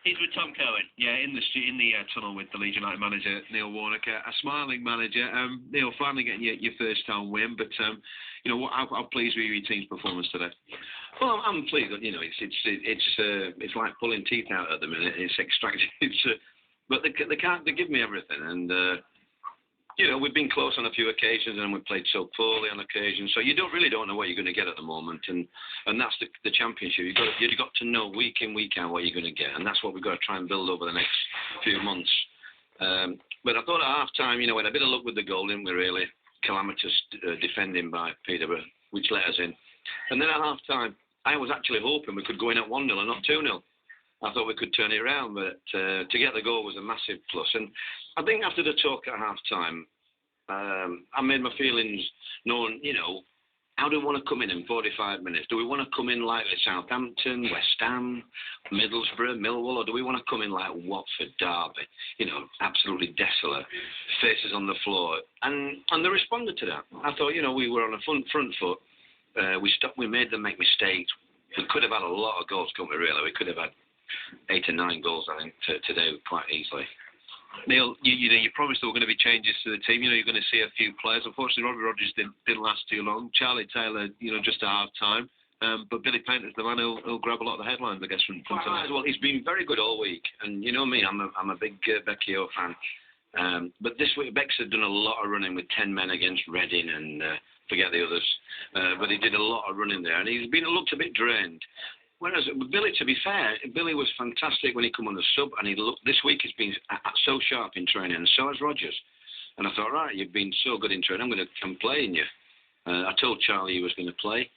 He's with Tom Cohen. Yeah, in the tunnel with the Leeds United manager, Neil Warnock. A smiling manager. Neil, finally getting your first time win, but how pleased were you with your team's performance today? Well, I'm pleased. It's like pulling teeth out at the minute. It's extracted. But they give me everything, and we've been close on a few occasions, and we've played so poorly on occasions. So you don't know what you're going to get at the moment, and that's the championship. You've got to know week in, week out what you're going to get, and that's what we've got to try and build over the next few months. But I thought at half time, we had a bit of luck with the goal, didn't we? Really calamitous defending by Peterborough, which let us in. And then at half time, I was actually hoping we could go in at 1-0 and not 2-0. I thought we could turn it around, but to get the goal was a massive plus. And I think after the talk at half-time, I made my feelings known, how do we want to come in 45 minutes? Do we want to come in like Southampton, West Ham, Middlesbrough, Millwall, or do we want to come in like Watford, Derby? Absolutely desolate, faces on the floor. And they responded to that. I thought, we were on a front foot. We made them make mistakes. We could have had a lot of goals, couldn't we, really? We could have had 8 or 9 goals, I think, today quite easily. Neil, you promised there were going to be changes to the team. You're going to see a few players. Unfortunately, Robbie Rogers didn't last too long. Charlie Taylor, just at half time. But Billy Painter's the man who'll grab a lot of the headlines, I guess, from tonight. Well, he's been very good all week, and you know me, I'm a big Becchio fan. But this week, Beck's had done a lot of running with 10 men against Reading and forget the others. But he did a lot of running there, and he's looked a bit drained. Whereas Billy, to be fair, Billy was fantastic when he came on the sub, and this week he's been so sharp in training, and so has Rogers. And I thought, right, you've been so good in training, I'm going to come playing you. I told Charlie he was going to play,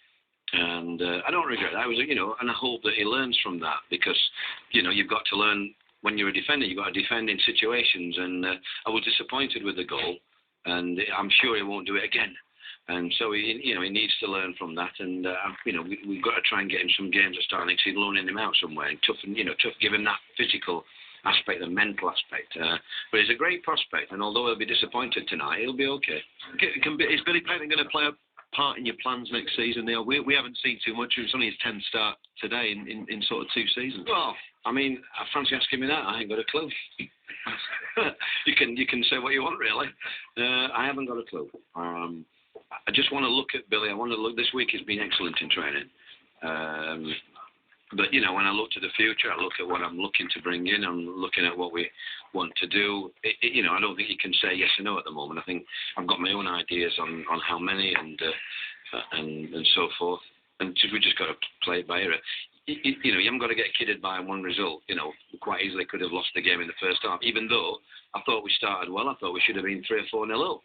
and I don't regret that. And I hope that he learns from that, because, you've got to learn when you're a defender. You've got to defend in situations, and I was disappointed with the goal, and I'm sure he won't do it again. And so he needs to learn from that, and we've got to try and get him some games at start next season, loaning him out somewhere, and tough give him that physical aspect, the mental aspect. But he's a great prospect, and although he'll be disappointed tonight, he'll be okay. Is Billy Painter going to play a part in your plans next season, Neil? We haven't seen too much. It was only his 10th start today in sort of 2 seasons. Well, I fancy asking me that. I ain't got a clue. You can say what you want, really. I haven't got a clue. I just want to look at Billy. This week has been excellent in training. But, when I look to the future, I look at what I'm looking to bring in. I'm looking at what we want to do. I don't think you can say yes or no at the moment. I think I've got my own ideas on how many and so forth. And we just got to play it by ear. You haven't got to get kidded by one result. We quite easily could have lost the game in the first half, even though I thought we started well. I thought we should have been 3 or 4-0 up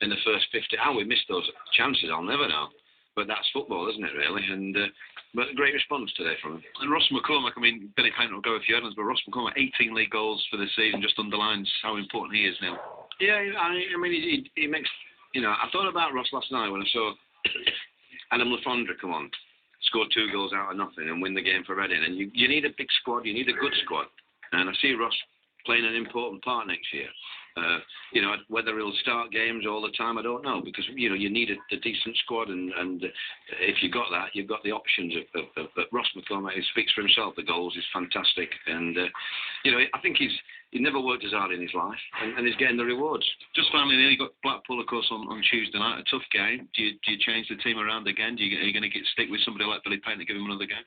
in the first 50. How we missed those chances, I'll never know. But that's football, isn't it, really? And but great response today from him. And Ross McCormack, Billy Painter will go a few headlines, but Ross McCormack, 18 league goals for the season, just underlines how important he is now. Yeah, he makes. I thought about Ross last night when I saw Adam Lafondra come on, score 2 goals out of nothing and win the game for Reading. And you need a big squad, you need a good squad. And I see Ross playing an important part next year. Whether he'll start games all the time, I don't know, because you need a decent squad, and if you got that, you've got the options of Ross McCormack. He speaks for himself. The goals is fantastic, and I think he's never worked as hard in his life, and he's getting the rewards. Just finally, Neil, you got Blackpool, of course, on Tuesday night. A tough game. Do you change the team around again? Are you going to stick with somebody like Billy Painter, give him another game?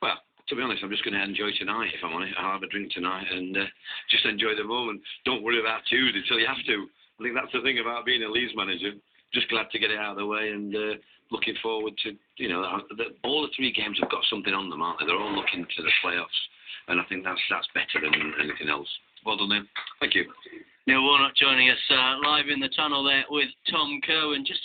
Well, to be honest, I'm just going to enjoy tonight, if I'm honest. I'll have a drink tonight and just enjoy the moment. Don't worry about Tuesday till you have to. I think that's the thing about being a Leeds manager. Just glad to get it out of the way, and looking forward to, all the 3 games have got something on them, aren't they? They're all looking to the playoffs, and I think that's better than anything else. Well done, Neil. Thank you. Neil Warnock joining us live in the tunnel there with Tom Cohen. Just